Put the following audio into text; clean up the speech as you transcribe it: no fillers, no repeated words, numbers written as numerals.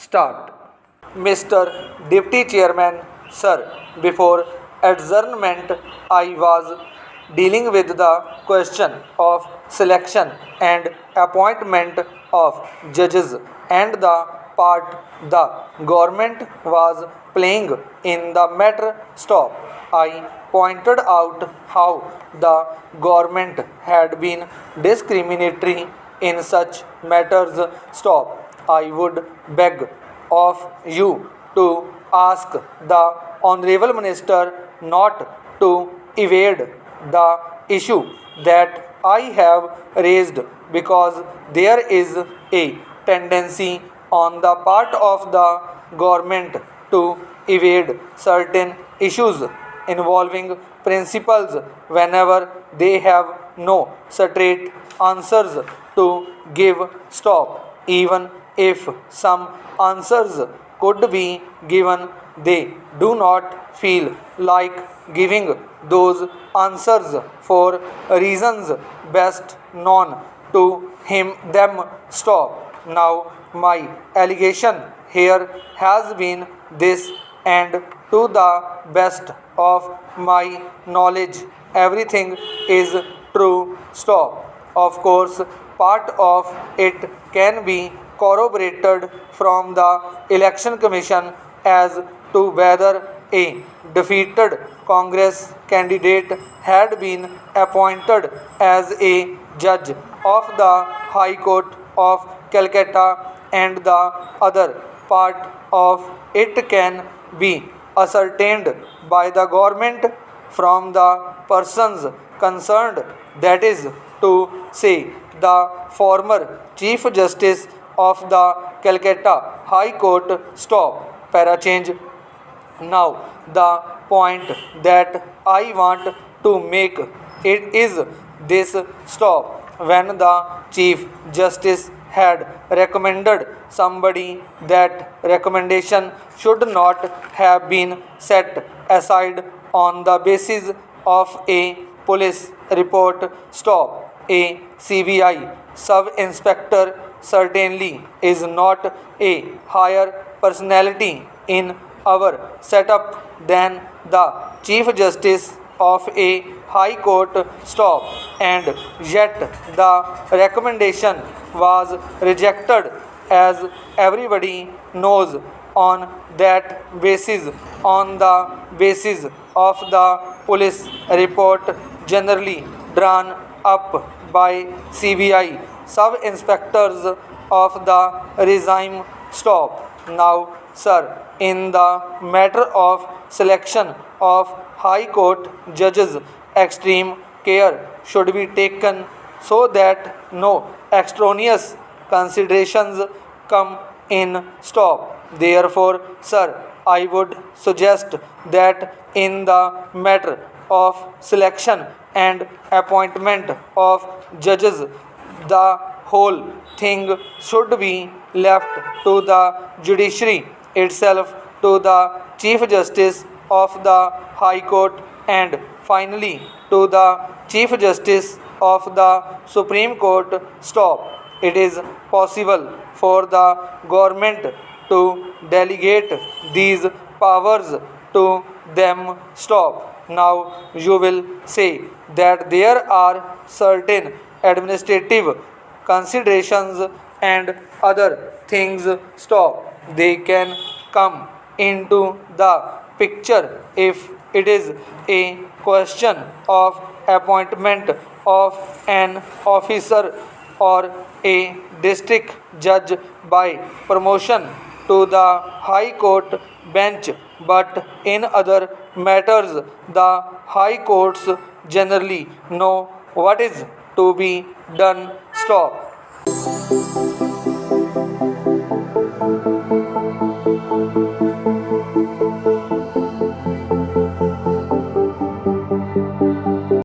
Start. Mr. Deputy Chairman, sir, before adjournment, I was dealing with the question of selection and appointment of judges and the part the government was playing in the matter. Stop. I pointed out how the government had been discriminatory in such matters. Stop. I would beg of you to ask the Honorable Minister not to evade the issue that I have raised, because there is a tendency on the part of the government to evade certain issues involving principles whenever they have no straight answers to give. Stop. Even if some answers could be given, they do not feel like giving those answers for reasons best known to them. Stop. Now, my allegation here has been this, and to the best of my knowledge, everything is true. Stop. Of course, part of it can be corroborated from the Election Commission as to whether a defeated Congress candidate had been appointed as a judge of the High Court of Calcutta, and the other part of it can be ascertained by the government from the persons concerned, that is to say, the former Chief Justice of the Calcutta High Court. Stop. Para change. Now, the point that I want to make it is this. Stop. When the Chief Justice had recommended somebody, that recommendation should not have been set aside on the basis of a police report. Stop. A CBI sub-inspector certainly is not a higher personality in our setup than the Chief Justice of a High Court. Stop. And yet the recommendation was rejected, as everybody knows, on that basis, on the basis of the police report generally drawn up by CBI sub-inspectors of the regime. Stop. Now, sir, in the matter of selection of High Court judges, extreme care should be taken so that no extraneous considerations come in. Stop. Therefore, sir, I would suggest that in the matter of selection and appointment of judges, the whole thing should be left to the judiciary itself, to the Chief Justice of the High Court, and finally to the Chief Justice of the Supreme Court. Stop. It is possible for the government to delegate these powers to them. Stop. Now, you will say that there are certain administrative considerations and other things. Stop. They can come into the picture if it is a question of appointment of an officer or a district judge by promotion to the High Court bench, but in other matters, the High Courts generally know what is to be done. Stop.